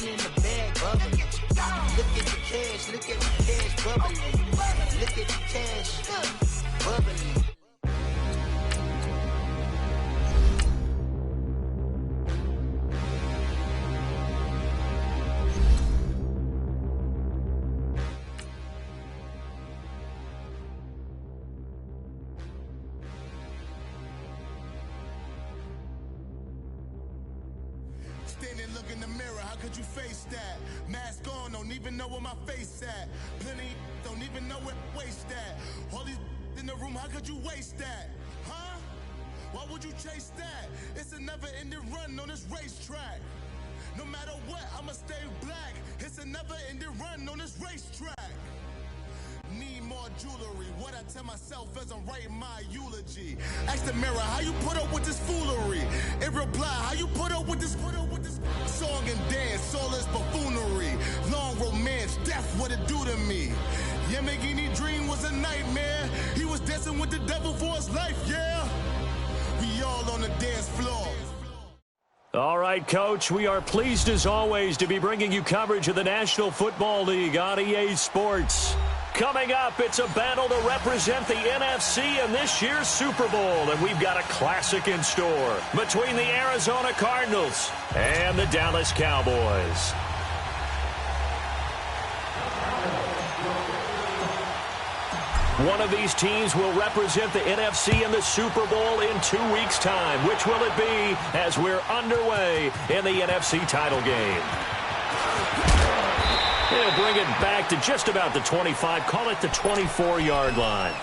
money in the bag bubbling. Look at the cash, look at the cash bubbling. Look at the cash bubbling. Stand and look in the mirror, how could you face that? Mask on, don't even know where my face at. Plenty don't even know where waste at. All these in the room, how could you waste that? Huh? Why would you chase that? It's a never-ending run on this racetrack. No matter what, I'ma stay black. It's a never-ending run on this racetrack. Need more jewelry, what I tell myself as I'm writing my eulogy. Ask the mirror, how you put up with this foolery? It reply, how you put up with this song and dance, all this buffoonery. Long romance, death, what it do to me? Yamagini dream was a nightmare. He was dancing with the devil for his life, yeah. We all on the dance floor. All right, Coach, we are pleased as always to be bringing you coverage of the National Football League on EA Sports. Coming up, it's a battle to represent the NFC in this year's Super Bowl, and we've got a classic in store between the Arizona Cardinals and the Dallas Cowboys. One of these teams will represent the NFC in the Super Bowl in 2 weeks' time. Which will it be as we're underway in the NFC title game? They'll bring it back to just about the 25, call it the 24-yard line.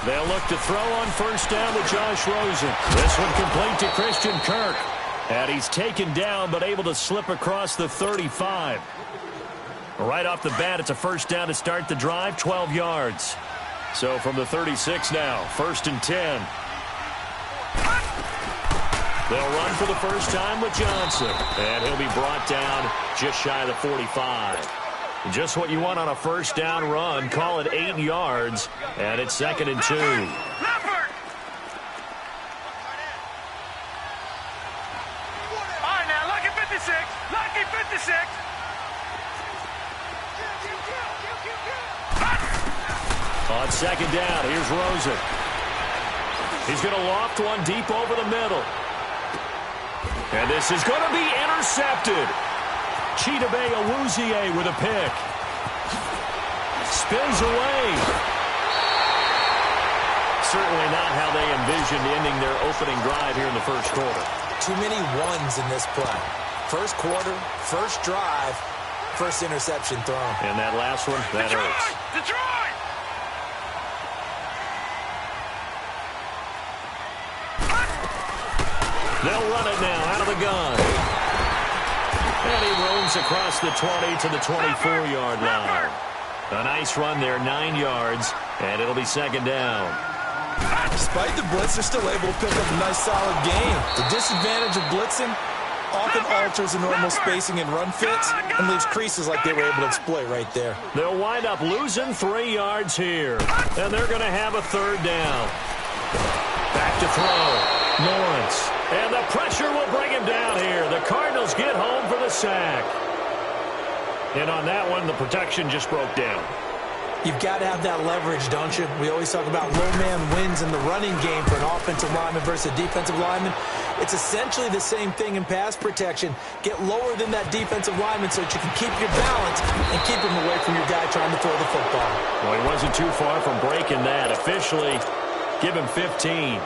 They'll look to throw on first down to Josh Rosen. This one complete to Christian Kirk. And he's taken down but able to slip across the 35. Right off the bat, it's a first down to start the drive, 12 yards. So from the 36 now, 1st and 10. They'll run for the first time with Johnson. And he'll be brought down just shy of the 45. Just what you want on a first down run. Call it 8 yards, and it's 2nd and 2. All right, now, lucky 56. Lucky 56. On 2nd down, here's Rosen. He's going to loft one deep over the middle. And this is going to be intercepted. Chidobe Awuzie with a pick. Spins away. Certainly not how they envisioned ending their opening drive here in the first quarter. Too many ones in this play. First quarter, first drive, first interception thrown. And that last one, that hurts. Detroit! They'll run it now out of the gun. And he roams across the 20 to the 24-yard line. A nice run there, 9 yards, and it'll be 2nd down. Despite the blitz, they're still able to pick up a nice, solid gain. The disadvantage of blitzing often alters the normal spacing and run fits and leaves creases like they were able to exploit right there. They'll wind up losing 3 yards here, and they're going to have a 3rd down. Back to throw. Lawrence. And the pressure will bring him down here. The Cardinals get home for the sack. And on that one, the protection just broke down. You've got to have that leverage, don't you? We always talk about low man wins in the running game for an offensive lineman versus a defensive lineman. It's essentially the same thing in pass protection. Get lower than that defensive lineman so that you can keep your balance and keep him away from your guy trying to throw the football. Well, he wasn't too far from breaking that. Officially, give him 15.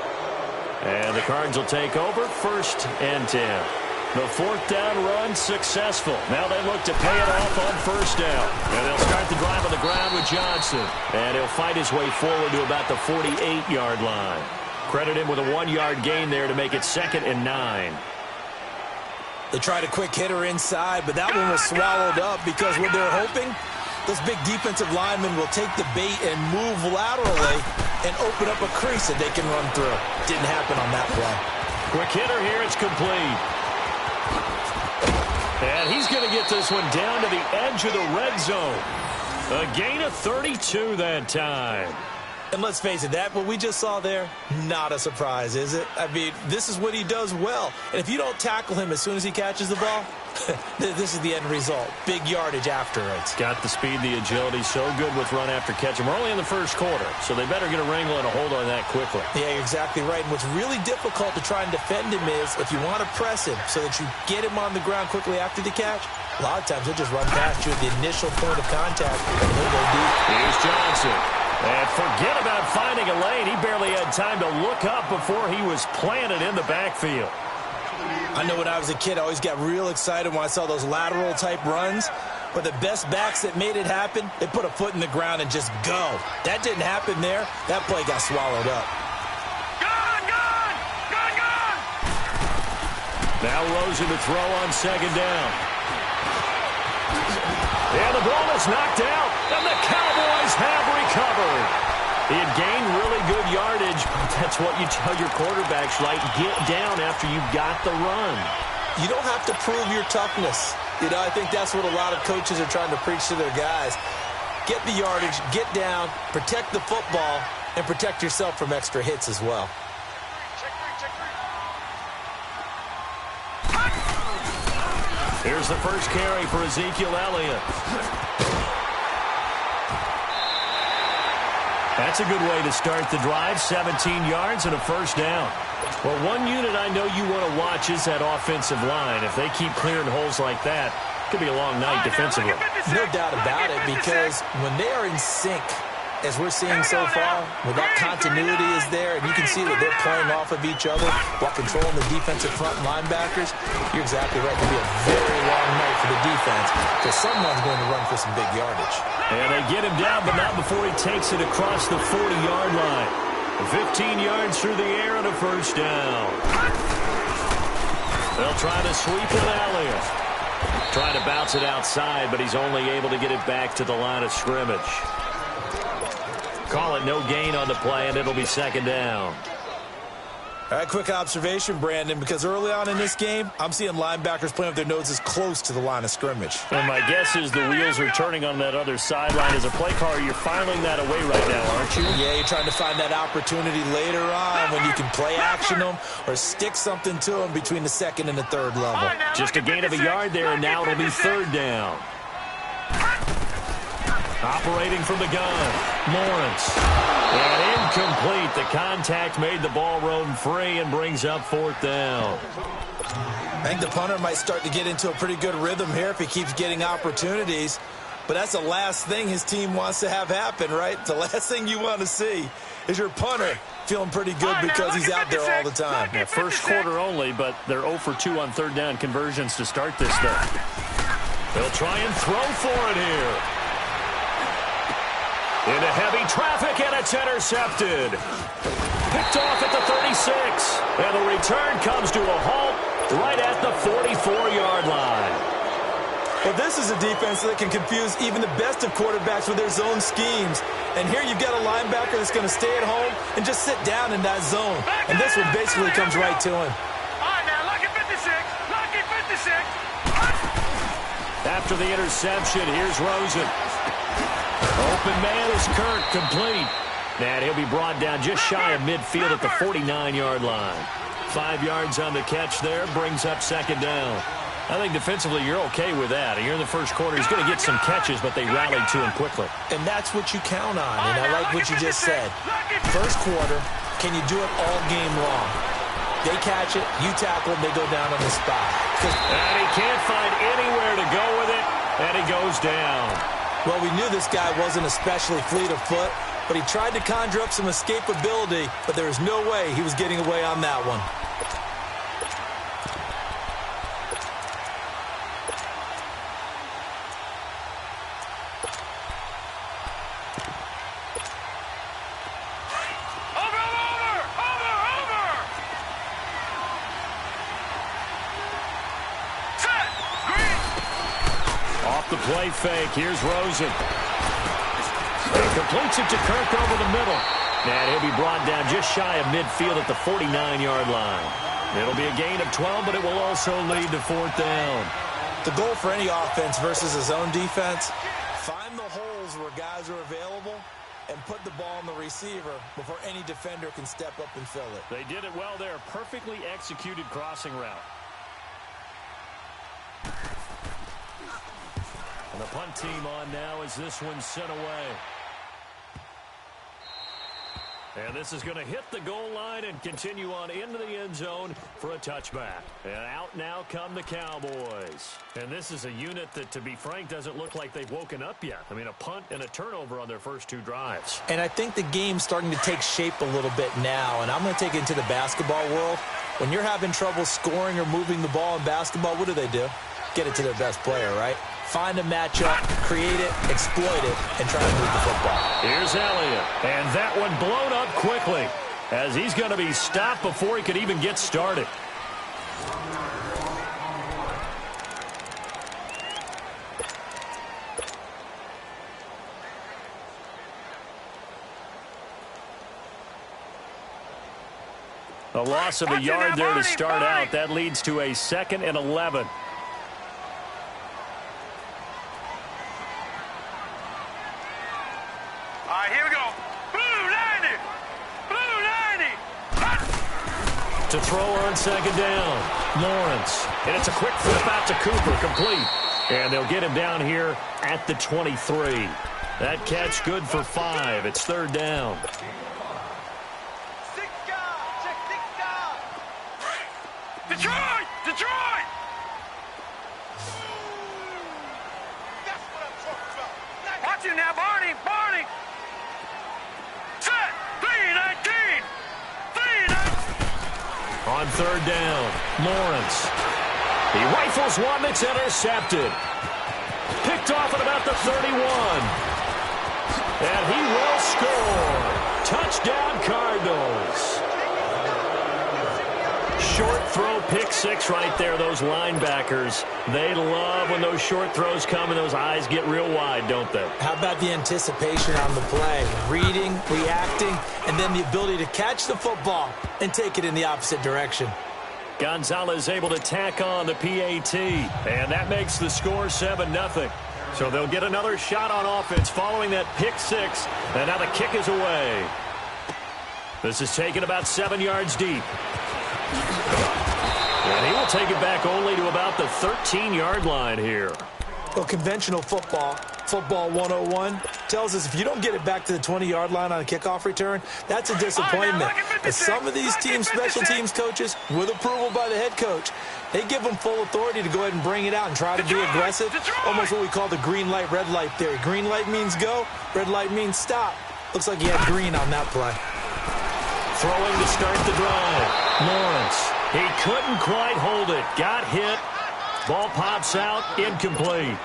And the Cards will take over, 1st and 10. The 4th down run successful. Now they look to pay it off on first down. And they'll start the drive on the ground with Johnson. And he'll fight his way forward to about the 48-yard line. Credit him with a 1-yard gain there to make it 2nd and 9. They tried a quick hitter inside, but that one was swallowed up because what they're hoping, those big defensive linemen will take the bait and move laterally and open up a crease that they can run through. Didn't happen on that play. Quick hitter here, it's complete. And he's going to get this one down to the edge of the red zone. A gain of 32 that time. And let's face it, that what we just saw there, not a surprise, is it? I mean, this is what he does well. And if you don't tackle him as soon as he catches the ball, this is the end result. Big yardage after it. Got the speed, the agility, so good with run after catch. And we're only in the first quarter, so they better get a wrangle and a hold on that quickly. Yeah, you're exactly right. And what's really difficult to try and defend him is if you want to press him so that you get him on the ground quickly after the catch, a lot of times he'll just run past you at the initial point of contact and he'll go deep. Here's Johnson. And forget about finding a lane. He barely had time to look up before he was planted in the backfield. I know when I was a kid, I always got real excited when I saw those lateral-type runs. But the best backs that made it happen, they put a foot in the ground and just go. That didn't happen there. That play got swallowed up. Gone! Now Rosen to throw on second down. And the ball is knocked out, and the Cowboys have recovered. He had gained really good yardage, but that's what you tell your quarterbacks, right? Get down after you got the run. You don't have to prove your toughness. You know, I think that's what a lot of coaches are trying to preach to their guys. Get the yardage, get down, protect the football, and protect yourself from extra hits as well. Here's the first carry for Ezekiel Elliott. That's a good way to start the drive. 17 yards and a first down. Well, one unit I know you want to watch is that offensive line. If they keep clearing holes like that, it could be a long night defensively. No doubt about it, because when they are in sync, as we're seeing so far, when that continuity is there, and you can see that they're playing off of each other while controlling the defensive front linebackers, you're exactly right. It could be a very long night for the defense because someone's going to run for some big yardage. And they get him down, but not before he takes it across the 40-yard line. 15 yards through the air and a first down. They'll try to sweep with Elliott. Trying to bounce it outside, but he's only able to get it back to the line of scrimmage. Call it no gain on the play, and it'll be second down. All right, quick observation, Brandon, because early on in this game, I'm seeing linebackers playing with their noses close to the line of scrimmage. Well, my guess is the wheels are turning on that other sideline. As a play caller, you're filing that away right now, aren't you? Yeah, you're trying to find that opportunity later on when you can play action them or stick something to them between the second and the third level. Just a gain of a yard there, and now it'll be third down. Operating from the gun, Lawrence. And incomplete. The contact made the ball roam free and brings up fourth down. I think the punter might start to get into a pretty good rhythm here if he keeps getting opportunities. But that's the last thing his team wants to have happen, right? The last thing you want to see is your punter feeling pretty good because he's out there all the time. Yeah, first quarter only, but they're 0 for 2 on third down conversions to start this thing. They'll try and throw for it here. Into heavy traffic, and it's intercepted. Picked off at the 36. And the return comes to a halt right at the 44-yard line. Well, this is a defense that can confuse even the best of quarterbacks with their zone schemes. And here you've got a linebacker that's going to stay at home and just sit down in that zone. And this one basically comes right to him. All right, now, lucky 56. Lucky 56. After the interception, here's Rosen. Open man is Kirk, complete. And he'll be brought down just shy of midfield at the 49-yard line. 5 yards on the catch there, brings up second down. I think defensively you're okay with that. Here in the first quarter, he's going to get some catches, but they rallied to him quickly. And that's what you count on, and I like what you just said. First quarter, can you do it all game long? They catch it, you tackle them, they go down on the spot. And he can't find anywhere to go with it, and he goes down. Well, we knew this guy wasn't especially fleet of foot, but he tried to conjure up some escapability, but there was no way he was getting away on that one. play fake. Here's Rosen. He completes it to Kirk over the middle. And he'll be brought down just shy of midfield at the 49-yard line. It'll be a gain of 12, but it will also lead to 4th down. The goal for any offense versus his own defense, find the holes where guys are available and put the ball on the receiver before any defender can step up and fill it. They did it well there. Perfectly executed crossing route. And the punt team on now as this one's sent away. And this is going to hit the goal line and continue on into the end zone for a touchback. And out now come the Cowboys. And this is a unit that, to be frank, doesn't look like they've woken up yet. I mean, a punt and a turnover on their first 2 drives. And I think the game's starting to take shape a little bit now. And I'm going to take it into the basketball world. When you're having trouble scoring or moving the ball in basketball, what do? Get it to their best player, right? Find a matchup, create it, exploit it, and try to move the football. Here's Elliott, and that one blown up quickly as he's going to be stopped before he could even get started. A loss of a yard there to start out. That leads to a 2nd and 11. Here we go. Blue 90. Blue 90. To throw on 2nd down. Lawrence. And it's a quick flip out to Cooper. Complete. And they'll get him down here at the 23. That catch good for 5. It's 3rd down. Detroit! Detroit! That's what I'm talking about. Watch him now, Barney. Barney. Set. 3-19. 3-19. On 3rd down, Lawrence. He rifles one that's intercepted. Picked off at about the 31. And he will score. Touchdown, Cardinals. Short throw, pick 6 right there. Those linebackers, they love when those short throws come and those eyes get real wide, don't they? How about the anticipation on the play? Reading, reacting, and then the ability to catch the football and take it in the opposite direction. Gonzalez able to tack on the PAT, and that makes the score 7-0. So they'll get another shot on offense following that pick 6, and now the kick is away. This is taken about 7 yards deep. And he will take it back only to about the 13-yard line here. Well, conventional football 101, tells us if you don't get it back to the 20-yard line on a kickoff return, that's a disappointment. But some of these teams, special teams coaches, with approval by the head coach, they give them full authority to go ahead and bring it out and try to be aggressive. Almost what we call the green light, red light theory. Green light means go, red light means stop. Looks like he had green on that play. Throwing to start the drive. Lawrence. He couldn't quite hold it. Got hit. Ball pops out. Incomplete.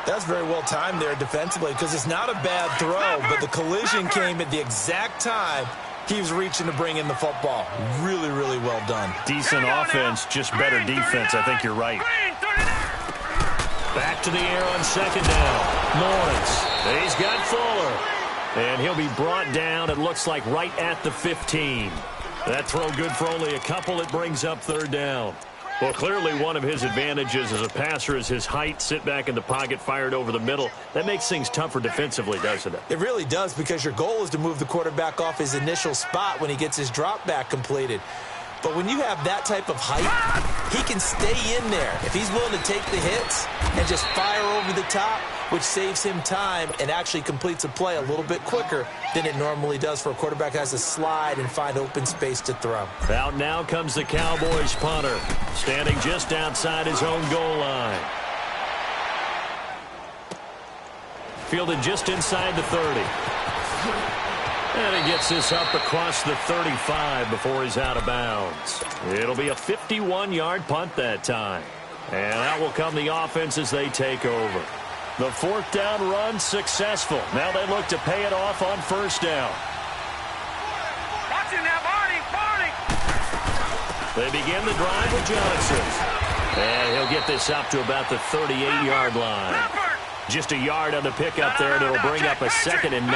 That's very well timed there defensively because it's not a bad throw, but the collision came at the exact time he was reaching to bring in the football. Really, really well done. Decent offense, just better defense. I think you're right. Back to the air on 2nd down. Lawrence. He's got Fuller. And he'll be brought down, it looks like, right at the 15. That throw good for only a couple. It brings up 3rd down. Well, clearly one of his advantages as a passer is his height. Sit back in the pocket, fired over the middle. That makes things tougher defensively, doesn't it? It really does, because your goal is to move the quarterback off his initial spot when he gets his drop back completed. But when you have that type of height, he can stay in there. If he's willing to take the hits and just fire over the top, which saves him time and actually completes a play a little bit quicker than it normally does for a quarterback who has to slide and find open space to throw. Out now comes the Cowboys punter, standing just outside his own goal line. Fielded just inside the 30. And he gets this up across the 35 before he's out of bounds. It'll be a 51-yard punt that time. And out will come the offense as they take over. The 4th down run successful. Now they look to pay it off on 1st down. Watch him now, Barney. Barney. They begin the drive with Johnson. And he'll get this up to about the 38-yard line. Just a yard on the pickup there, and it'll bring up a 2nd and 9.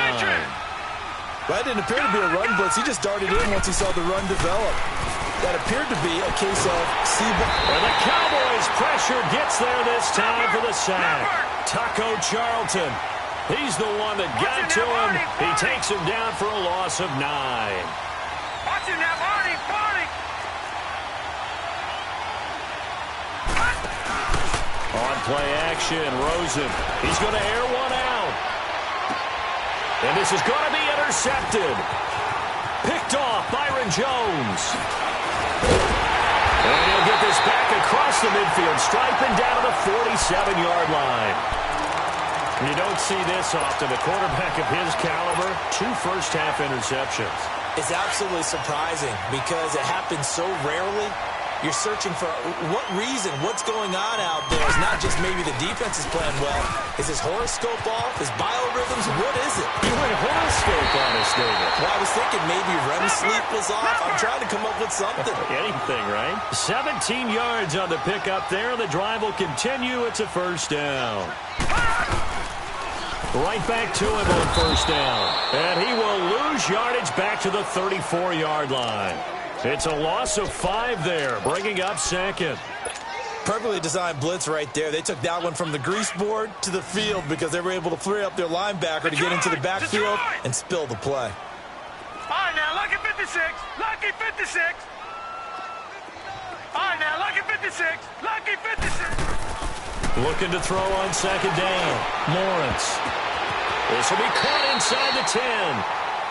That didn't appear to be a run blitz. He just darted in once he saw the run develop. That appeared to be a case of and the Cowboys' pressure gets there this time for the sack. Taco Charlton. He's the one that got to him. He takes him down for a loss of 9. Watch him now, Barney. On play action, Rosen. He's going to air one out. And this is going to be intercepted. Picked off Byron Jones. And he'll get this back across the midfield, striping down to the 47-yard line. You don't see this often. A quarterback of his caliber, 2 first-half interceptions. It's absolutely surprising because it happens so rarely. You're searching for what reason, what's going on out there. It's not just maybe the defense is playing well. Is his horoscope off? His biorhythms? What is it? You went horoscope on us, David. Well, I was thinking maybe REM sleep was off. I'm trying to come up with something. Anything, right? 17 yards on the pickup there. The drive will continue. It's a first down. Right back to him on first down. And he will lose yardage back to the 34-yard line. It's a loss of 5 there, bringing up 2nd. Perfectly designed blitz right there. They took that one from the grease board to the field because they were able to free up their linebacker to get into the backfield and spill the play. All right, now, lucky 56. Lucky 56. All right, now, lucky 56. Lucky 56. Looking to throw on 2nd down. Lawrence. This will be caught inside the 10.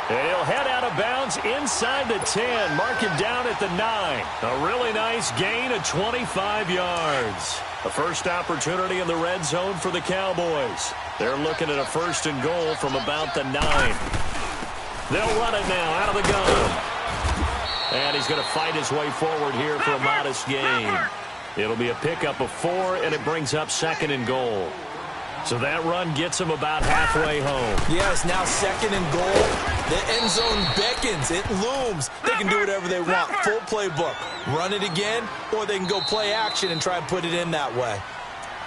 And he'll head out of bounds inside the 10. Mark him down at the 9. A really nice gain of 25 yards. A first opportunity in the red zone for the Cowboys. They're looking at a 1st and goal from about the 9. They'll run it now out of the gun. And he's going to fight his way forward here for a modest gain. It'll be a pickup of 4, and it brings up 2nd and goal. So that run gets him about halfway home. Yes, now 2nd and goal. The end zone beckons. It looms. They can do whatever they want. Full playbook. Run it again, or they can go play action and try and put it in that way.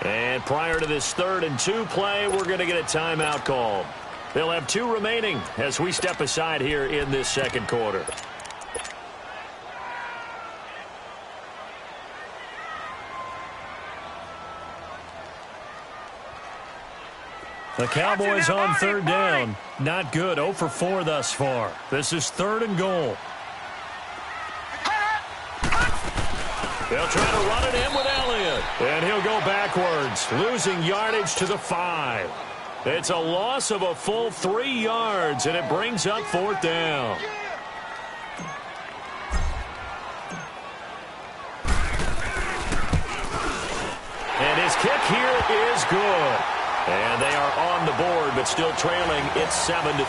And prior to this 3rd and 2 play, we're going to get a timeout called. They'll have 2 remaining as we step aside here in this 2nd quarter. The Cowboys on 3rd down. Not good. 0 for 4 thus far. This is 3rd and goal. They'll try to run it in with Elliott. And he'll go backwards, losing yardage to the 5. It's a loss of a full 3 yards, and it brings up 4th down. And his kick here is good. And they are on the board, but still trailing. It's 7-3.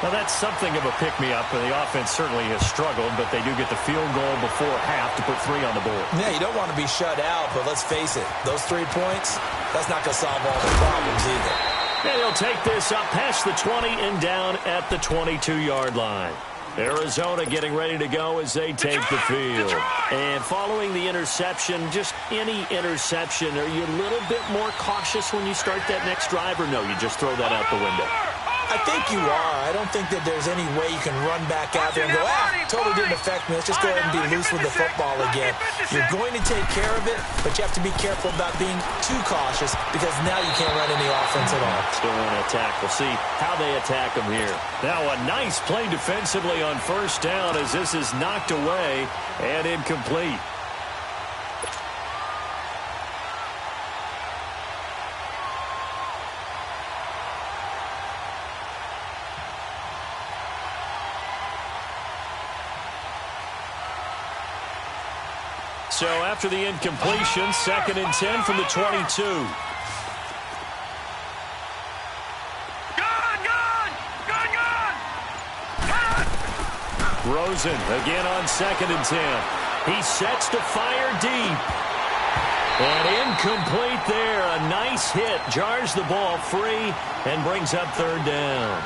Now, that's something of a pick-me-up, and the offense certainly has struggled, but they do get the field goal before half to put 3 on the board. Yeah, you don't want to be shut out, but let's face it, those 3 points, that's not going to solve all the problems either. And he'll take this up past the 20 and down at the 22-yard line. Arizona getting ready to go as they take the field. And following the interception, just any interception, are you a little bit more cautious when you start that next drive, or no, you just throw that out the window? I think you are. I don't think that there's any way you can run back out there and go, totally didn't affect me. Let's just go ahead and be loose with the football again. You're going to take care of it, but you have to be careful about being too cautious because now you can't run any offense at all. Still want to attack. We'll see how they attack them here. Now a nice play defensively on 1st down as this is knocked away and incomplete. So after the incompletion, 2nd and 10 from the 22. Rosen again on 2nd and 10. He sets to fire deep. And incomplete there. A nice hit. Jars the ball free and brings up 3rd down.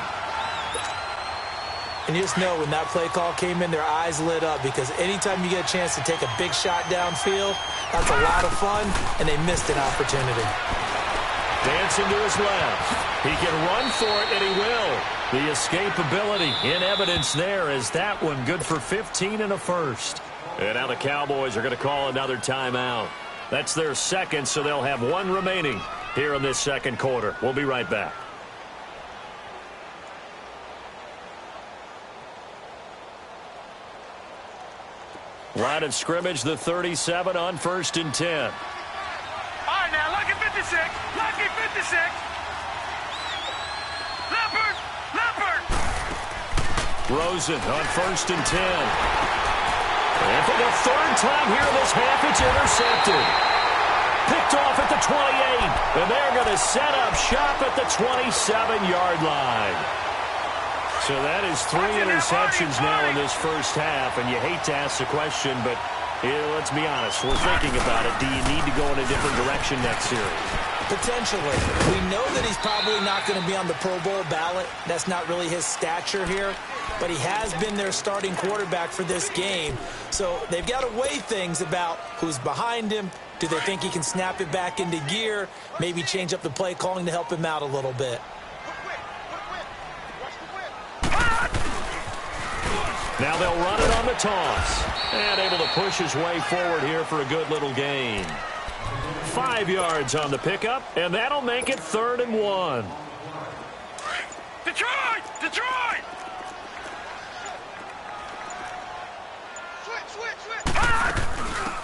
And you just know when that play call came in, their eyes lit up, because anytime you get a chance to take a big shot downfield, that's a lot of fun, and they missed an opportunity. Dancing to his left. He can run for it, and he will. The escapability in evidence there as that one good for 15 and a first. And now the Cowboys are going to call another timeout. That's their second, so they'll have one remaining here in this second quarter. We'll be right back. Line of scrimmage, the 37 on 1st and 10. All right, now, lucky 56. Lucky 56. Leopard. Leopard. Rosen on 1st and 10. And for the third time here in this half, it's intercepted. Picked off at the 28. And they're going to set up shop at the 27-yard line. So that is 3 interceptions now in this first half, and you hate to ask the question, but let's be honest, we're thinking about it. Do you need to go in a different direction next series? Potentially. We know that he's probably not going to be on the Pro Bowl ballot. That's not really his stature here, but he has been their starting quarterback for this game. So they've got to weigh things about who's behind him. Do they think he can snap it back into gear? Maybe change up the play calling to help him out a little bit. Now they'll run it on the toss. And able to push his way forward here for a good little gain. 5 yards on the pickup, and that'll make it 3rd and 1. Detroit! Detroit! Switch!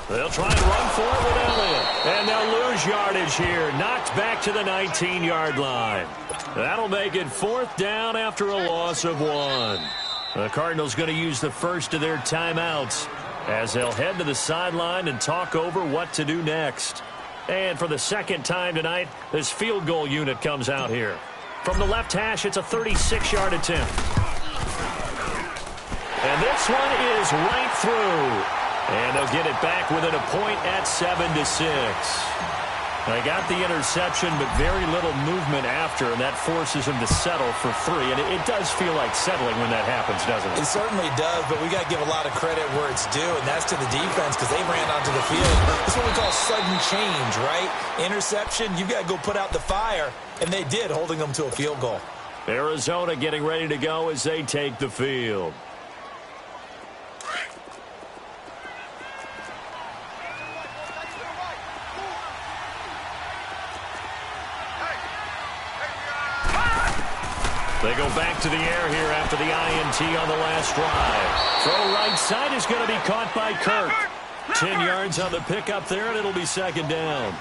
They'll try and run for it with Elliott. And they'll lose yardage here. Knocked back to the 19-yard line. That'll make it 4th down after a loss of 1. The Cardinals going to use the first of their timeouts as they'll head to the sideline and talk over what to do next. And for the second time tonight, this field goal unit comes out here. From the left hash, it's a 36-yard attempt. And this one is right through. And they'll get it back within a point at 7-6. They got the interception, but very little movement after, and that forces him to settle for 3. And it does feel like settling when that happens, doesn't it? It certainly does, but we got to give a lot of credit where it's due, and that's to the defense, because they ran onto the field. That's what we call sudden change, right? Interception, you got to go put out the fire, and they did, holding them to a field goal. Arizona getting ready to go as they take the field. They go back to the air here after the INT on the last drive. Throw right side is going to be caught by Kirk. 10 yards on the pickup there, and it'll be 2nd down.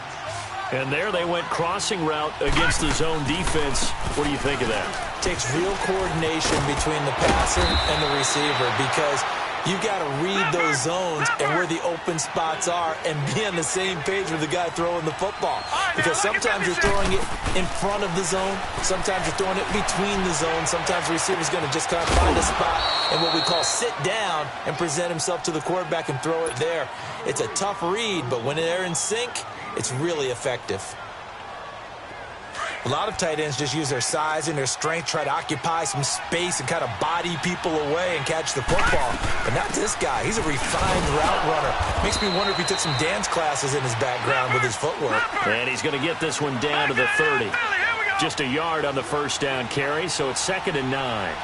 And there they went crossing route against the zone defense. What do you think of that? Takes real coordination between the passer and the receiver, because you've got to read those zones and where the open spots are and be on the same page with the guy throwing the football. Because sometimes you're throwing it in front of the zone. Sometimes you're throwing it between the zones. Sometimes the receiver's going to just kind of find a spot and what we call sit down and present himself to the quarterback and throw it there. It's a tough read, but when they're in sync, it's really effective. A lot of tight ends just use their size and their strength, try to occupy some space and kind of body people away and catch the football. But not this guy. He's a refined route runner. Makes me wonder if he took some dance classes in his background with his footwork. And he's going to get this one down to the 30. Just a yard on the first down carry, so it's 2nd and 9.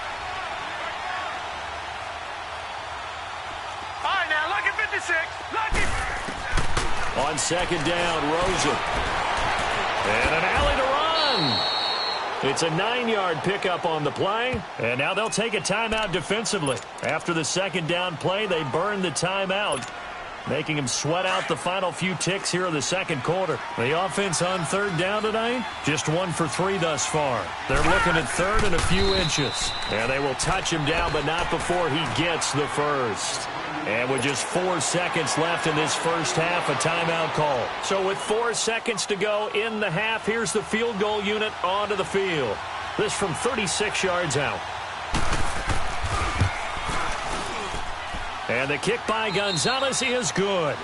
All right, now, lucky 56. Lucky. On 2nd down, Rosen. And an alley to run. It's a 9-yard pickup on the play, and now they'll take a timeout defensively. After the 2nd down play, they burn the timeout, making them sweat out the final few ticks here in the second quarter. The offense on 3rd down tonight, just 1 for 3 thus far. They're looking at 3rd and a few inches. And they will touch him down, but not before he gets the first. And with just 4 seconds left in this first half, a timeout call. So with 4 seconds to go in the half, here's the field goal unit onto the field. This from 36 yards out. And the kick by Gonzalez is good.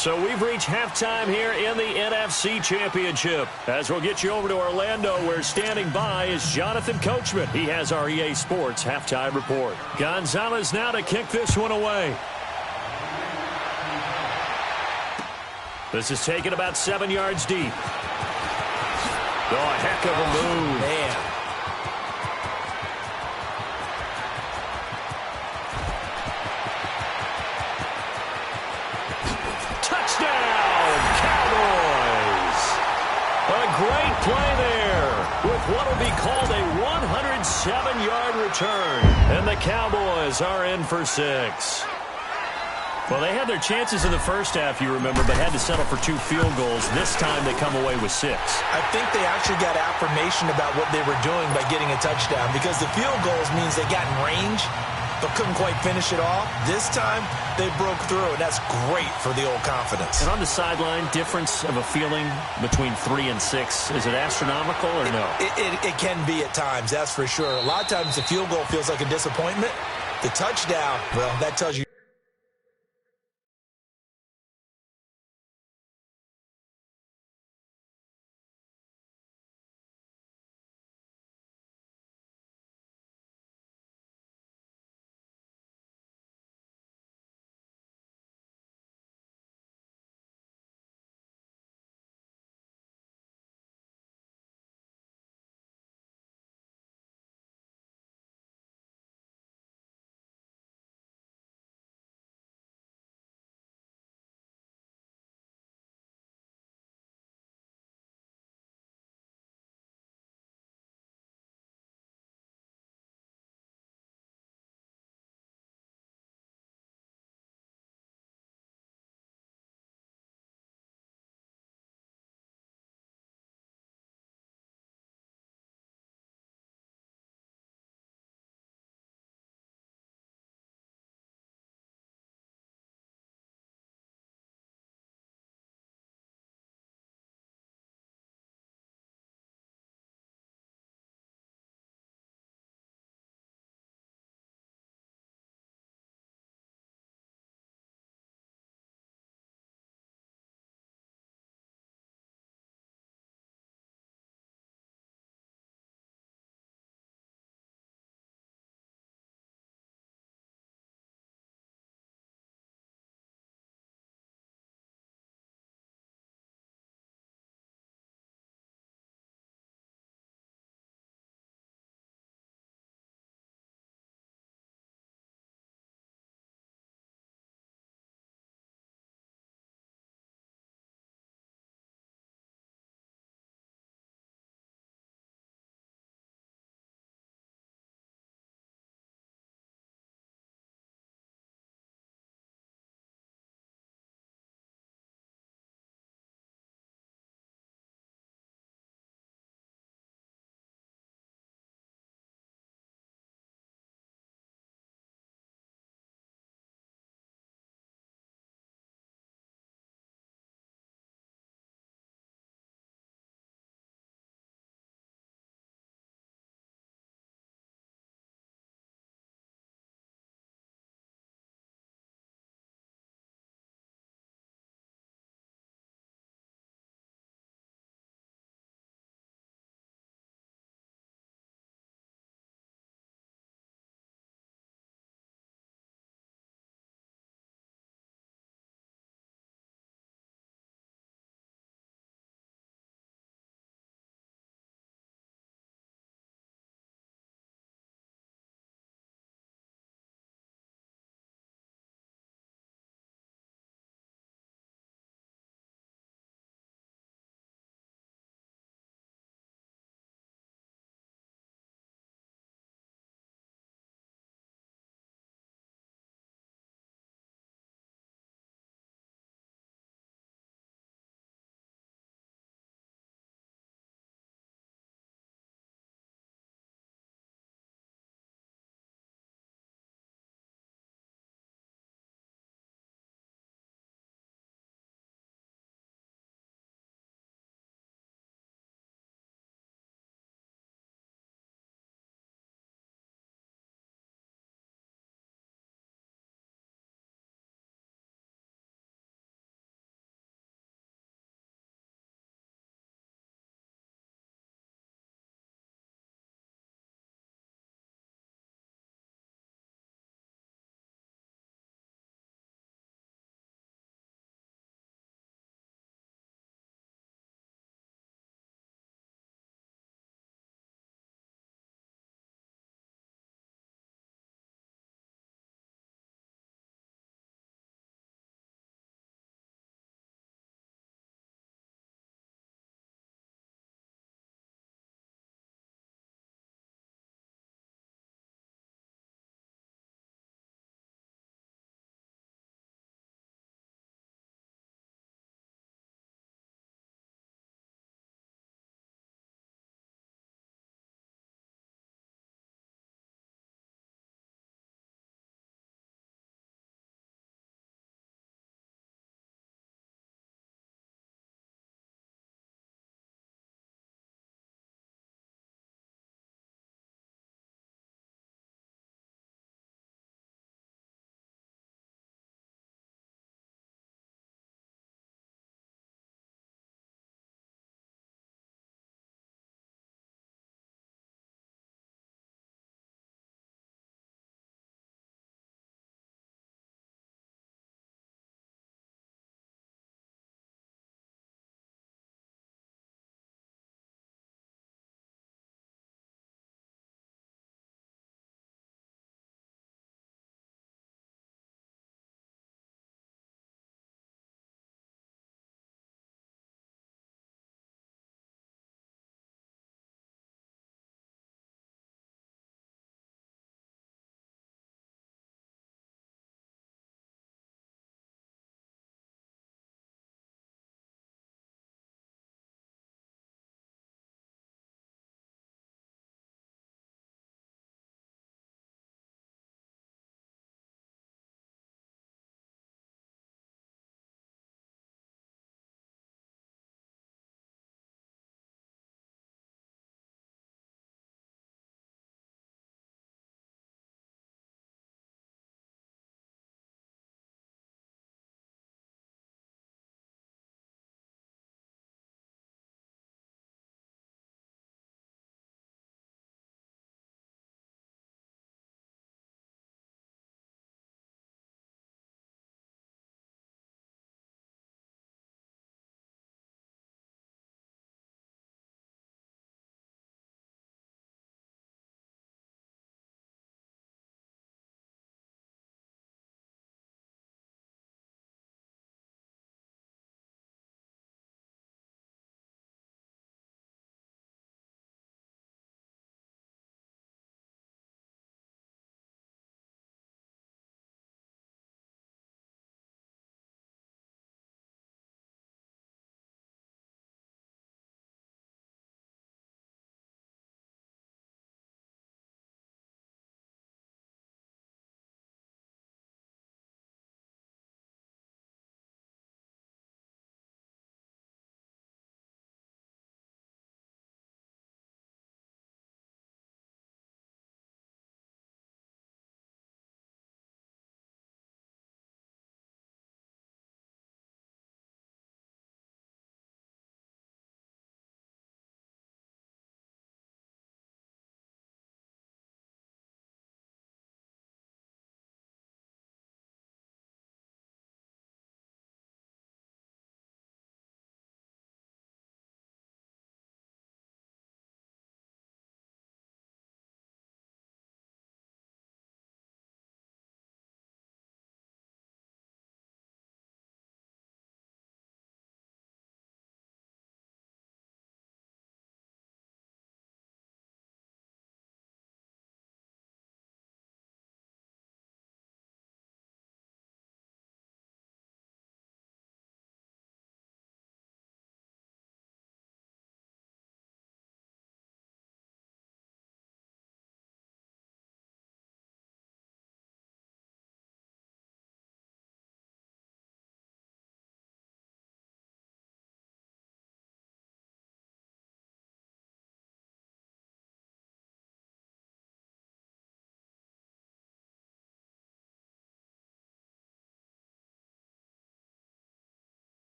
So we've reached halftime here in the NFC Championship. As we'll get you over to Orlando, where standing by is Jonathan Coachman. He has our EA Sports halftime report. Gonzalez now to kick this one away. This is taken about 7 yards deep. Oh, a heck of a move. Man. Touchdown, Cowboys. A great play there with what will be called a 107-yard return. And the Cowboys are in for 6. Well, they had their chances in the first half, you remember, but had to settle for 2 field goals. This time they come away with 6. I think they actually got affirmation about what they were doing by getting a touchdown, because the field goals means they got in range but couldn't quite finish it off. This time they broke through, and that's great for the old confidence. And on the sideline, difference of a feeling between 3 and 6, is it astronomical or no? It can be at times, that's for sure. A lot of times the field goal feels like a disappointment. The touchdown, well, that tells you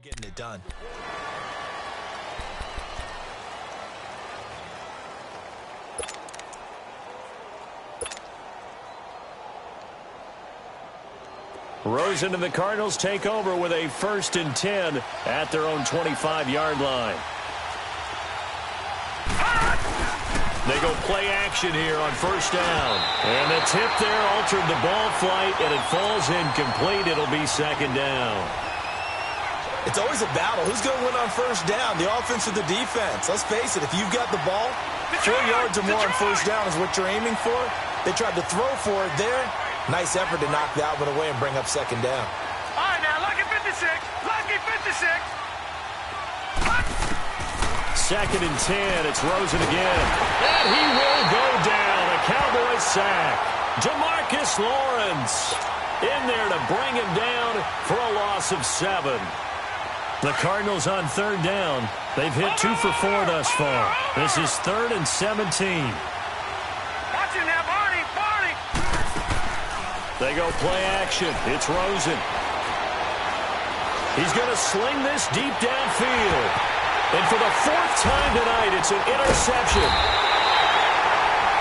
getting it done. Rosen and the Cardinals take over with a 1st and 10 at their own 25-yard line. They go play action here on 1st down. And the tip there altered the ball flight, and it falls incomplete. It'll be 2nd down. It's always a battle. Who's going to win on 1st down, the offense or the defense? Let's face it, if you've got the ball, 4 yards or more on 1st down is what you're aiming for. They tried to throw for it there. Nice effort to knock that one away and bring up 2nd down. All right, now, lucky 56. Lucky 56. 2nd and 10. It's Rosen again. And he will go down. A Cowboys sack. Jamarcus Lawrence in there to bring him down for a loss of 7. The Cardinals on 3rd down. They've hit 2 for 4 thus far. This is 3rd and 17. Watch him now, Barney. Barney. They go play action. It's Rosen. He's going to sling this deep downfield. And for the 4th time tonight, it's an interception.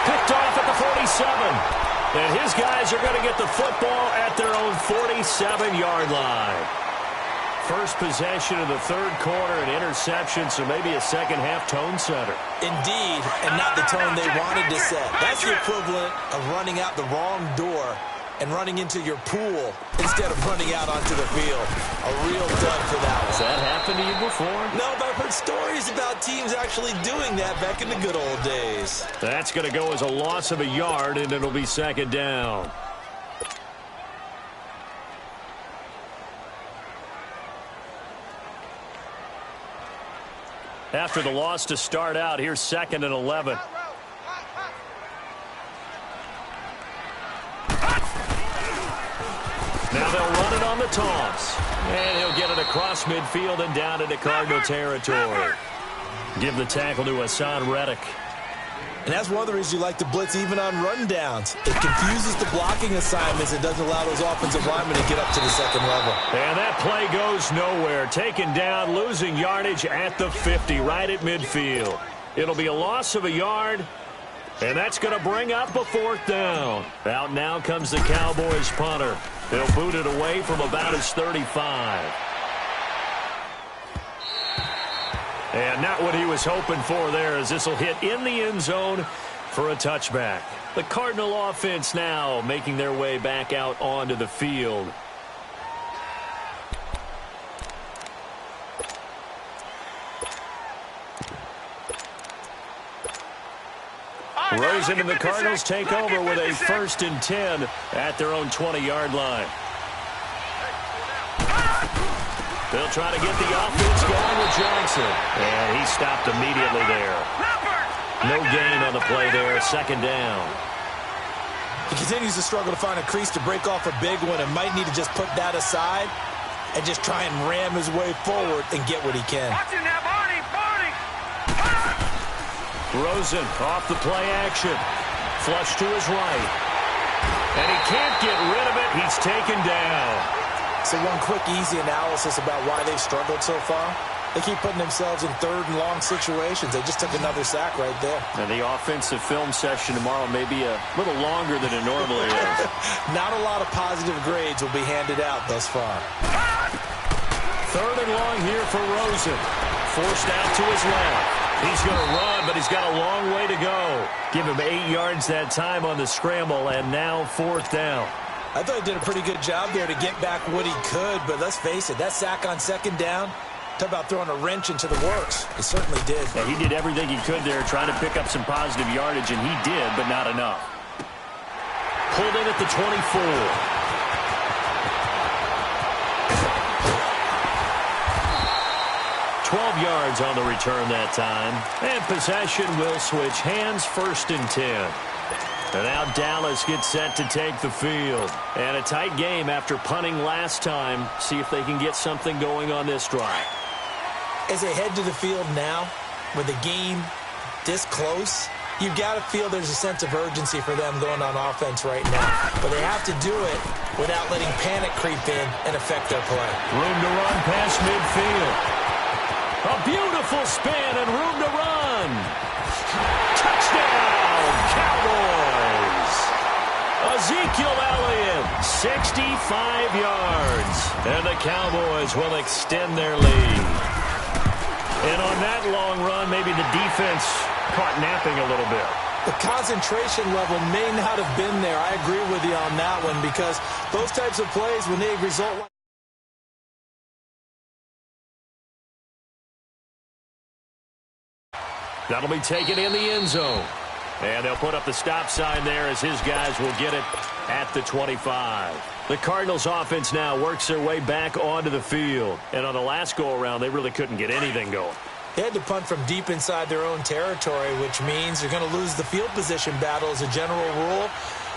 Picked off at the 47. And his guys are going to get the football at their own 47-yard line. First possession of the 3rd quarter, an interception, so maybe a second-half tone setter. Indeed, and not the tone they wanted to set. That's the equivalent of running out the wrong door and running into your pool instead of running out onto the field. A real dud for that one. Has that happened to you before? No, but I've heard stories about teams actually doing that back in the good old days. That's going to go as a loss of a yard, and it'll be 2nd down. After the loss to start out, here's 2nd and 11. Now they'll run it on the toss. And he'll get it across midfield and down into Cardinal territory. Give the tackle to Hassan Reddick. And that's one of the reasons you like to blitz even on rundowns. It confuses the blocking assignments and doesn't allow those offensive linemen to get up to the 2nd level. And that play goes nowhere. Taken down, losing yardage at the 50, right at midfield. It'll be a loss of a yard, and that's going to bring up a 4th down. Out now comes the Cowboys punter. He'll boot it away from about his 35. And not what he was hoping for there, as this will hit in the end zone for a touchback. The Cardinal offense now making their way back out onto the field. Rosen and the Cardinals take over with a 1st and 10 at their own 20-yard line. They'll try to get the offense going with Johnson. And he stopped immediately there. No gain on the play there. 2nd down. He continues to struggle to find a crease to break off a big one and might need to just put that aside and just try and ram his way forward and get what he can. Watch him now, Barney. Barney. Rosen off the play action. Flush to his right. And he can't get rid of it. He's taken down. So one quick, easy analysis about why they've struggled so far. They keep putting themselves in 3rd and long situations. They just took another sack right there. And the offensive film session tomorrow may be a little longer than it normally is. Not a lot of positive grades will be handed out thus far. 3rd and long here for Rosen. Forced out to his left. He's going to run, but he's got a long way to go. Give him 8 yards that time on the scramble, and now 4th down. I thought he did a pretty good job there to get back what he could, but let's face it, that sack on 2nd down, talk about throwing a wrench into the works. He certainly did. Yeah, he did everything he could there, trying to pick up some positive yardage, and he did, but not enough. Pulled in at the 24. 12 yards on the return that time. And possession will switch hands. 1st and 10. And now Dallas gets set to take the field. And a tight game after punting last time. See if they can get something going on this drive. As they head to the field now, with the game this close, You've got to feel there's a sense of urgency for them going on offense right now. But they have to do it without letting panic creep in and affect their play. Room to run past midfield. A beautiful spin and room to run. Touchdown, Cowboys. Ezekiel Elliott, 65 yards. And the Cowboys will extend their lead. And on that long run, maybe the defense caught napping a little bit. The concentration level may not have been there. I agree with you on that one because those types of plays, when they result like that'll be taken in the end zone. And they'll put up the stop sign there as his guys will get it at the 25. The Cardinals offense now works their way back onto the field. And on the last go-around, they really couldn't get anything going. They had to punt from deep inside their own territory, which means they're going to lose the field position battle as a general rule.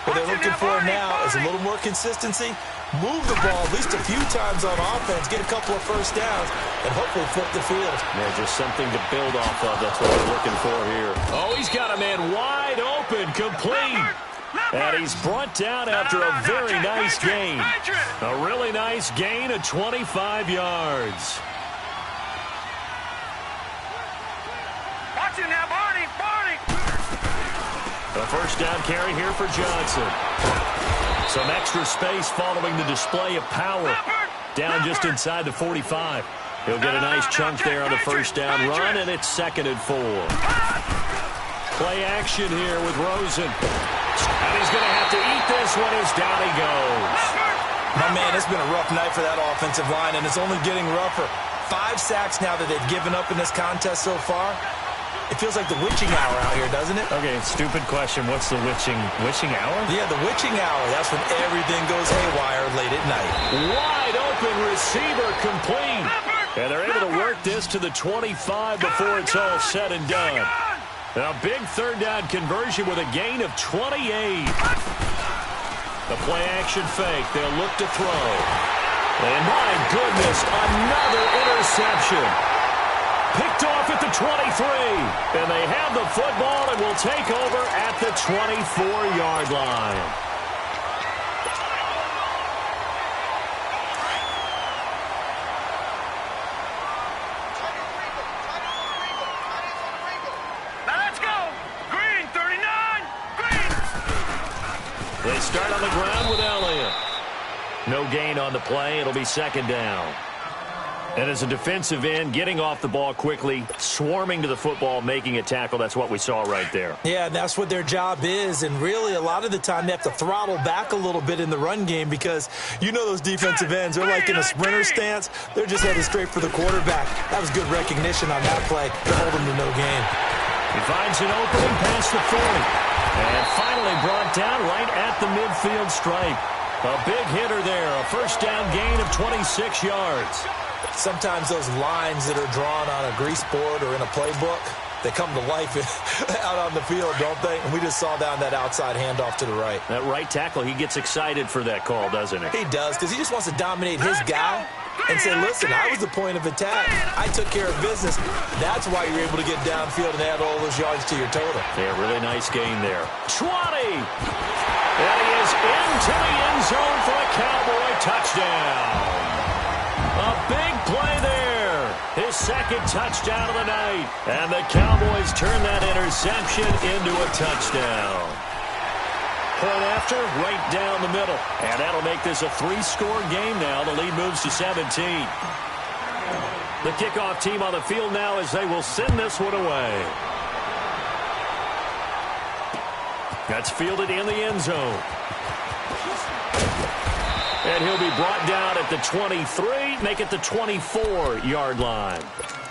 What they're looking for now is a little more consistency, move the ball at least a few times on offense, get a couple of first downs, and hopefully flip the field. Yeah, just something to build off of. That's what we're looking for here. Oh, he's got a man wide open, complete. And he's brought down after a very nice gain. A really nice gain of 25 yards. Watch it now, Barney! A first down carry here for Johnson. Some extra space following the display of power. Down just inside the 45. He'll get a nice chunk there on the first down run, and it's 2nd and 4. Play action here with Rosen. And he's going to have to eat this one as down he goes. My man, it's been a rough night for that offensive line, and it's only getting rougher. 5 sacks now that they've given up in this contest so far. It feels like the witching hour out here, doesn't it? Okay, stupid question. What's the witching hour? Yeah, the witching hour. That's when everything goes haywire late at night. Wide open receiver complete. And they're able to work this to the 25 before it's all said and done. A big third down conversion with a gain of 28. The play action fake. They'll look to throw. And my goodness, another interception. Picked off at the 23. And they have the football and will take over at the 24-yard line. Let's go! Green, 39! Green! They start on the ground with Elliott. No gain on the play. It'll be 2nd down. And as a defensive end, getting off the ball quickly, swarming to the football, making a tackle, that's what we saw right there. Yeah, that's what their job is. And really, a lot of the time, they have to throttle back a little bit in the run game because you know those defensive ends, they're like in a sprinter stance. They're just headed straight for the quarterback. That was good recognition on that play to hold them to no gain. He finds an opening past the 40. And finally brought down right at the midfield stripe. A big hitter there, a first down gain of 26 yards. Sometimes those lines that are drawn on a grease board or in a playbook, they come to life out on the field, don't they? And we just saw down that outside handoff to the right. That right tackle, he gets excited for that call, doesn't he? He does, because he just wants to dominate his guy and say, listen, I was the point of attack. I took care of business. That's why you're able to get downfield and add all those yards to your total. Yeah, really nice gain there. 20! And he is into the end zone for a Cowboy touchdown. A big play there. His 2nd touchdown of the night. And the Cowboys turn that interception into a touchdown. Point after, right down the middle. And that'll make this a 3-score game now. The lead moves to 17. The kickoff team on the field now as they will send this one away. That's fielded in the end zone. And he'll be brought down at the 23, make it the 24-yard line.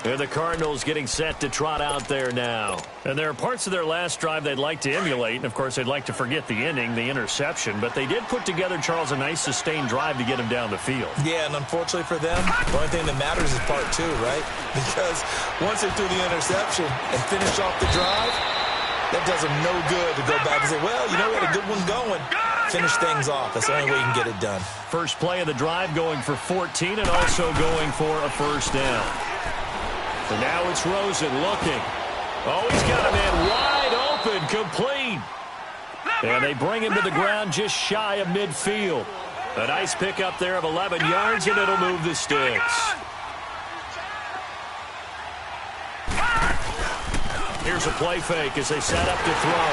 And the Cardinals getting set to trot out there now. And there are parts of their last drive they'd like to emulate. And, of course, they'd like to forget the ending, the interception. But they did put together, Charles, a nice sustained drive to get him down the field. Yeah, and unfortunately for them, the only thing that matters is part 2, right? Because once they threw the interception and finish off the drive, that does them no good to go back and say, well, you know, we had a good one going. Finish things off. That's the only way you can get it done. First play of the drive going for 14 and also going for a first down. And now it's Rosen looking. Oh, he's got a man wide open, incomplete. And they bring him to the ground just shy of midfield. A nice pickup there of 11 yards, and it'll move the sticks. Here's a play fake as they set up to throw.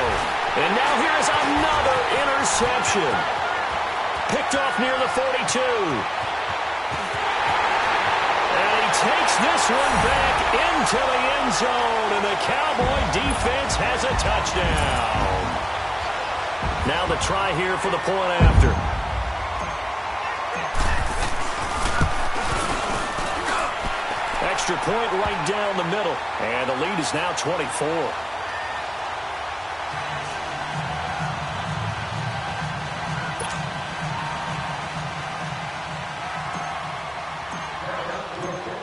And now here's another interception. Picked off near the 42. And he takes this one back into the end zone, and the Cowboy defense has a touchdown. Now the try here for the point after. Extra point right down the middle, and the lead is now 24.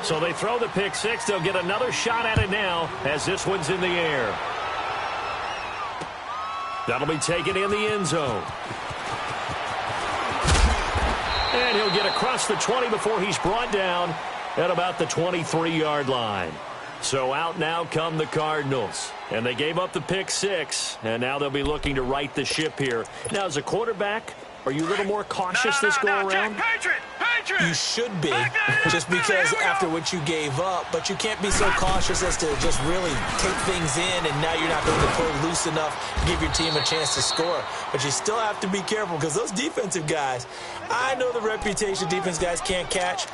So they throw the pick six. They'll get another shot at it now as this one's in the air. That'll be taken in the end zone. And he'll get across the 20 before he's brought down at about the 23-yard line. So out now come the Cardinals. And they gave up the pick six, and now they'll be looking to right the ship here. Now, as a quarterback, are you a little more cautious this go-around? You should be, just because after what you gave up, but you can't be so cautious as to just really take things in, and now you're not going to play loose enough to give your team a chance to score. But you still have to be careful, because those defensive guys, I know the reputation defense guys can't catch.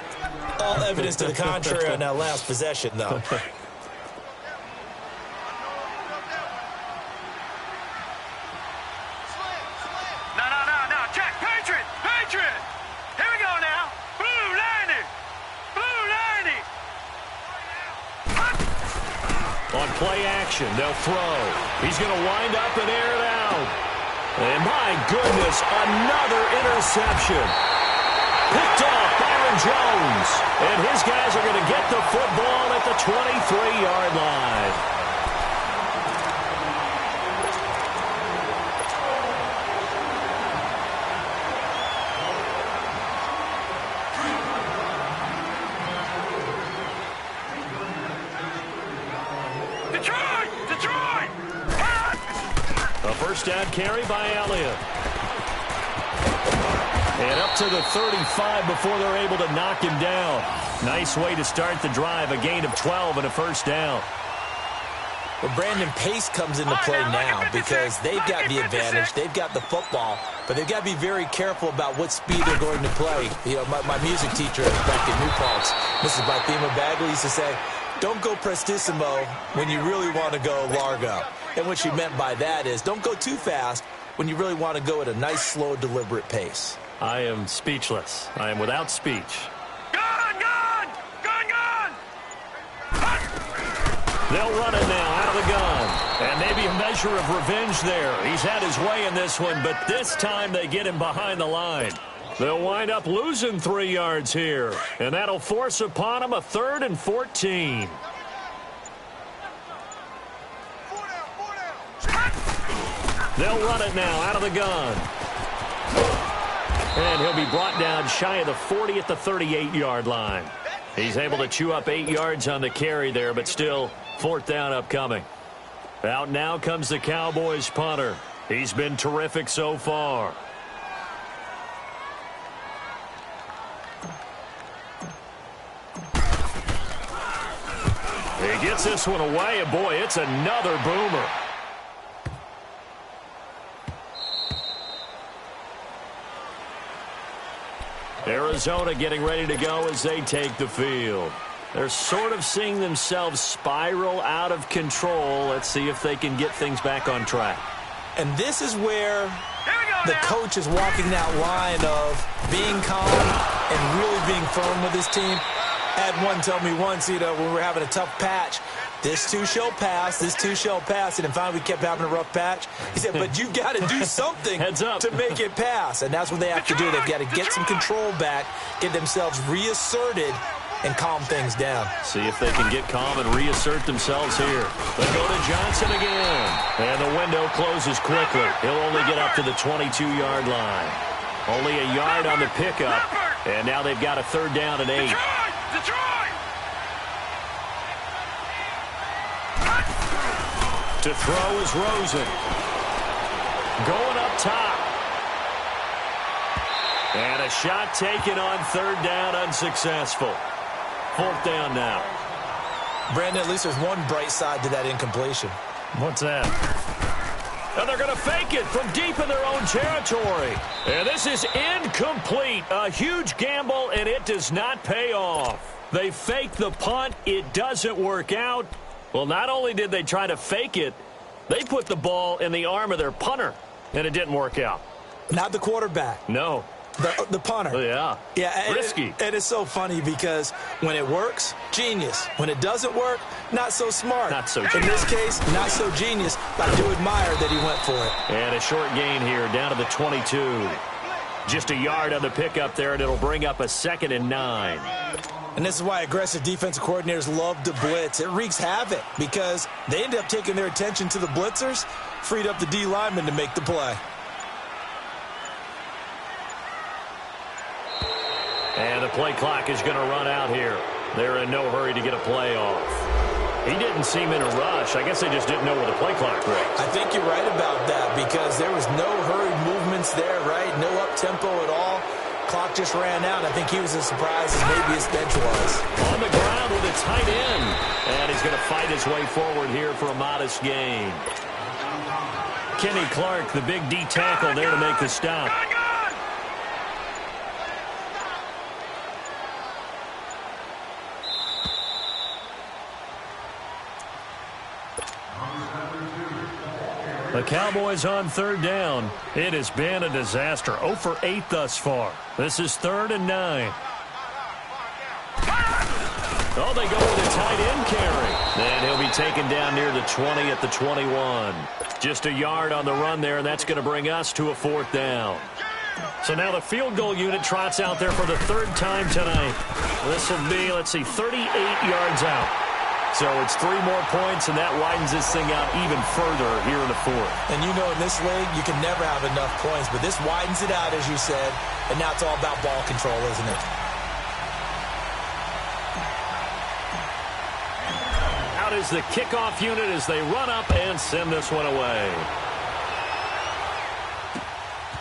All evidence to the contrary on that last possession, though. On play action, they'll throw. He's going to wind up and air it out. And my goodness, another interception. Picked off Byron Jones. And his guys are going to get the football at the 23-yard line. First down carry by Elliott. And up to the 35 before they're able to knock him down. Nice way to start the drive. A gain of 12 and a first down. Well, Brandon, pace comes into play now because they've got the advantage. They've got the football, but they've got to be very careful about what speed they're going to play. You know, my music teacher back in New Paltz, Mrs. Bythema Bagley, used to say, don't go prestissimo when you really want to go largo. And what she meant by that is don't go too fast when you really want to go at a nice, slow, deliberate pace. I am speechless. I am without speech. Gone! They'll run it now out of the gun. And maybe a measure of revenge there. He's had his way in this one, but this time they get him behind the line. They'll wind up losing 3 yards here. And that'll force upon him a 3rd and 14. They'll run it now out of the gun. And he'll be brought down shy of the 40 at the 38-yard line. He's able to chew up 8 yards on the carry there, but still 4th down upcoming. Out now comes the Cowboys punter. He's been terrific so far. He gets this one away, and boy, it's another boomer. Arizona getting ready to go as they take the field. They're sort of seeing themselves spiral out of control. Let's see if they can get things back on track. And this is where the coach is walking that line of being calm and really being firm with his team. Had one tell me once, you know, when we were having a tough patch, this too shall pass, this too shall pass. And then finally we kept having a rough patch. He said, but you've got to do something to make it pass. And that's what they have to do. They've got to get some control back, get themselves reasserted, and calm things down. See if they can get calm and reassert themselves here. They go to Johnson again. And the window closes quickly. He'll only get up to the 22-yard line. Only a yard on the pickup. And now they've got a 3rd down and 8. To throw is Rosen. Going up top. And a shot taken on third down, unsuccessful. Fourth down now. Brandon, at least there's one bright side to that incompletion. What's that? And they're going to fake it from deep in their own territory. And this is incomplete. A huge gamble, and it does not pay off. They fake the punt. It doesn't work out. Well, not only did they try to fake it, they put the ball in the arm of their punter, and it didn't work out. Not the quarterback. No. The punter. Yeah. Yeah. Risky. And it's so funny because when it works, genius. When it doesn't work, not so smart. Not so genius. In this case, not so genius. I do admire that he went for it. And a short gain here down to the 22. Just a yard on the pickup there, and it'll bring up a 2nd and 9. And this is why aggressive defensive coordinators love to blitz. It wreaks havoc because they end up taking their attention to the blitzers, freed up the D lineman to make the play. And the play clock is going to run out here. They're in no hurry to get a play off. He didn't seem in a rush. I guess they just didn't know where the play clock was. I think you're right about that because there was no hurried movements there, right? No up-tempo at all. Clock just ran out. I think he was as surprised as maybe his bench was. On the ground with a tight end. And he's going to fight his way forward here for a modest gain. Kenny Clark, the big D tackle there to make the stop. The Cowboys on third down. It has been a disaster. 0 for 8 thus far. This is 3rd and 9. Oh, they go with a tight end carry. And he'll be taken down near the 20 at the 21. Just a yard on the run there, and that's going to bring us to a 4th down. So now the field goal unit trots out there for the 3rd time tonight. This will be, 38 yards out. So it's 3 more points, and that widens this thing out even further here in the 4th. And you know in this league, you can never have enough points, but this widens it out, as you said, and now it's all about ball control, isn't it? Out is the kickoff unit as they run up and send this one away.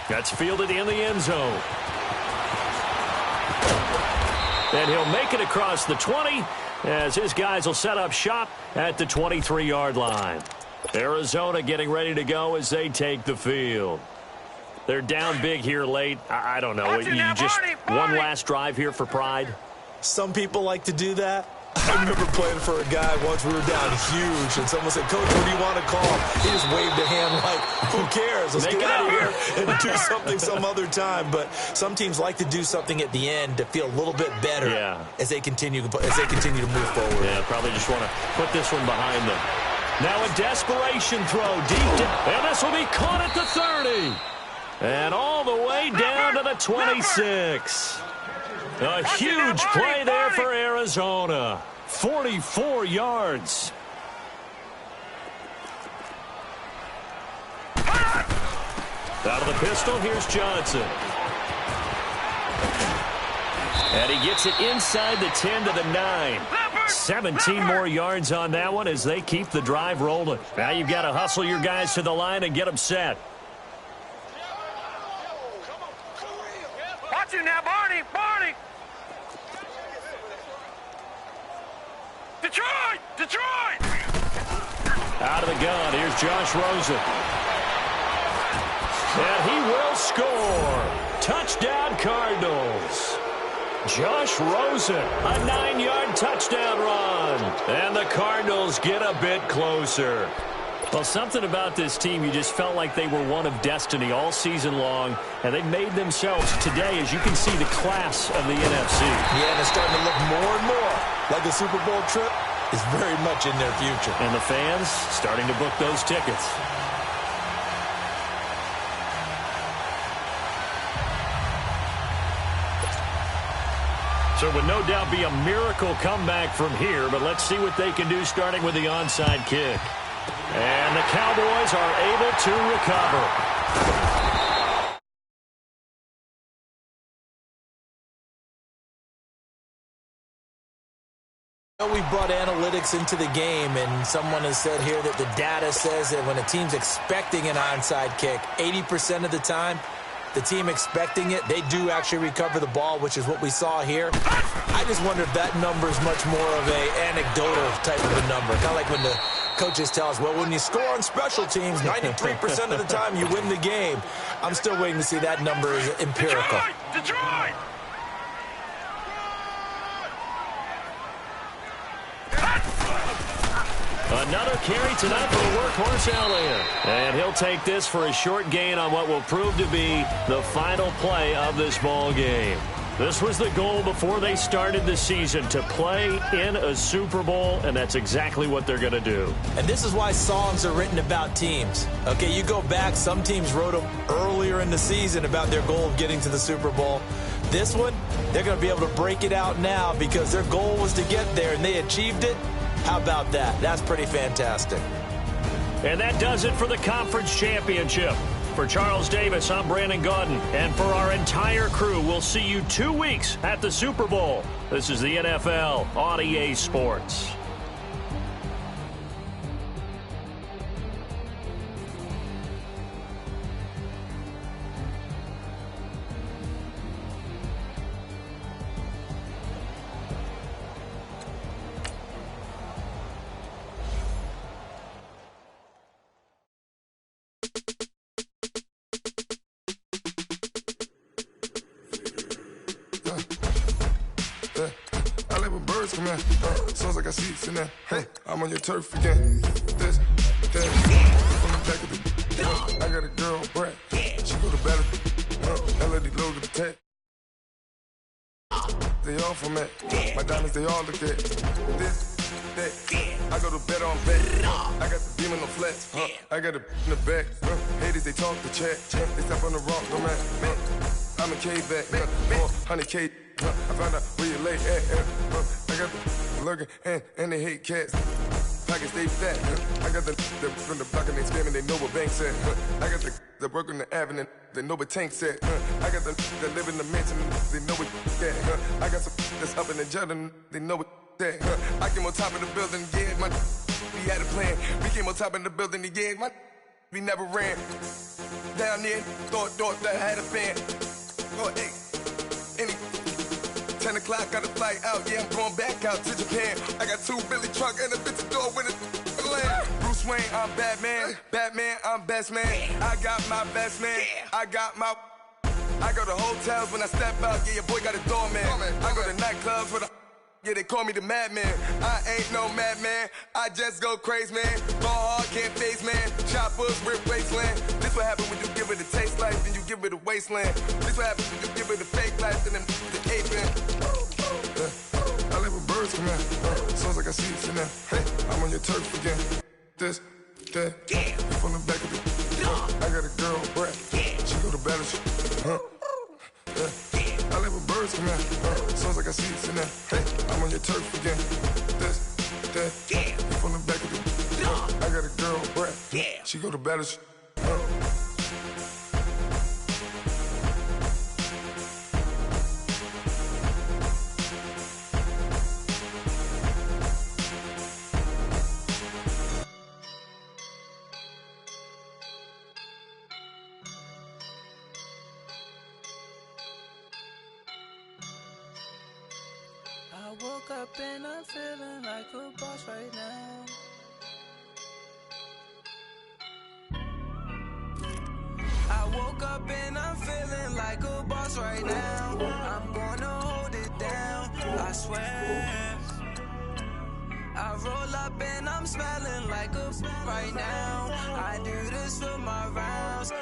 That's fielded in the end zone. And he'll make it across the 20 as his guys will set up shop at the 23-yard line. Arizona getting ready to go as they take the field. They're down big here late. I don't know. You just one last drive here for pride? Some people like to do that. I remember playing for a guy once. We were down huge, and someone said, "Coach, what do you want to call?" He just waved a hand like, "Who cares? Let's get out of here and do something some other time." But some teams like to do something at the end to feel a little bit better as they continue to move forward. Yeah, probably just want to put this one behind them. Now a desperation throw deep down, and this will be caught at the 30. And all the way down to the 26. A huge play there for Arizona. 44 yards. Out of the pistol, here's Johnson. And he gets it inside the 10 to the 9. 17 more yards on that one as they keep the drive rolling. Now you've got to hustle your guys to the line and get them set. Watch you now, Barney! Barney! Detroit! Detroit! Out of the gun, here's Josh Rosen. And he will score. Touchdown, Cardinals. Josh Rosen, a 9-yard touchdown run. And the Cardinals get a bit closer. Well, something about this team, you just felt like they were one of destiny all season long, and they made themselves today, as you can see, the class of the NFC. Yeah, and it's starting to look more and more like the Super Bowl trip is very much in their future. And the fans starting to book those tickets. So it would no doubt be a miracle comeback from here, but let's see what they can do starting with the onside kick. And the Cowboys are able to recover. We brought analytics into the game, and someone has said here that the data says that when a team's expecting an onside kick, 80% of the time, the team expecting it, they do actually recover the ball, which is what we saw here. I just wonder if that number is much more of an anecdotal type of a number. Kind of like when the coaches tell us, well, when you score on special teams, 93% of the time you win the game. I'm still waiting to see that number is empirical. Detroit! Another carry tonight for the workhorse Elliott. And he'll take this for a short gain on what will prove to be the final play of this ball game. This was the goal before they started the season, to play in a Super Bowl, and that's exactly what they're going to do. And this is why songs are written about teams. Okay, you go back, some teams wrote them earlier in the season about their goal of getting to the Super Bowl. This one, they're going to be able to break it out now because their goal was to get there, and they achieved it. How about that? That's pretty fantastic. And that does it for the conference championship. For Charles Davis, I'm Brandon Gaudin. And for our entire crew, we'll see you 2 weeks at the Super Bowl. This is the NFL on EA Sports. Come here, sounds like I see it in there. Hey, I'm on your turf again. This, that, from the back of the. I got a girl, Brad. She go to battle. LAD low to the tech. They all for me. My diamonds, they all look at. This, that. I go to bed on bed. I got the demon on flats. I got a in the back. Haters, they talk the chat. They step on the rock, no man. I'm a K-back. 400K. I found out where you lay at. I got the lurking and they hate cats. Pockets stay fat. I got the from the block and they spamming, they know what banks at. I got the work on the avenue, they know what tanks at. I got the that live in the mansion, they know what that. I got some that's up in the jutting, they know what that. I came on top of the building, yeah, my we had a plan. We came on top of the building, yeah, my we never ran. Down there, thought that had a fan. Oh, hey, any 10 o'clock, got a flight out, yeah, I'm going back out to Japan. I got 2 Billy truck and a bitch door with a land. Bruce Wayne, I'm Batman. Batman, I'm best man. I got my best man. I go to hotels when I step out, yeah, your boy got a doorman. I go to nightclubs with a, yeah, they call me the madman. I ain't no madman, I just go crazy, man. Ball hard, can't face, man. Choppers, rip wasteland. This what happen when you give it a taste life, then you give it a wasteland. This what happens when you give it a fake life, then the ape in. I live with birds come in. Sounds like I see it in there. Hey, I'm on your turf again. This, that, you from the back of the. I got a girl, Brad. She go to battle. I live with birds come in. Sounds like I see it in there. Hey, I'm on your turf again. This, that, you from the back of the. I got a girl, Brad. She go to battle. I woke up and I'm feeling like a boss right now. I woke up and I'm feeling like a boss right now. I'm gonna hold it down, I swear. I roll up and I'm smelling like a right now. I do this for my rounds.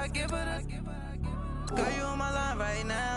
I give her the. Girl, you on my line right now.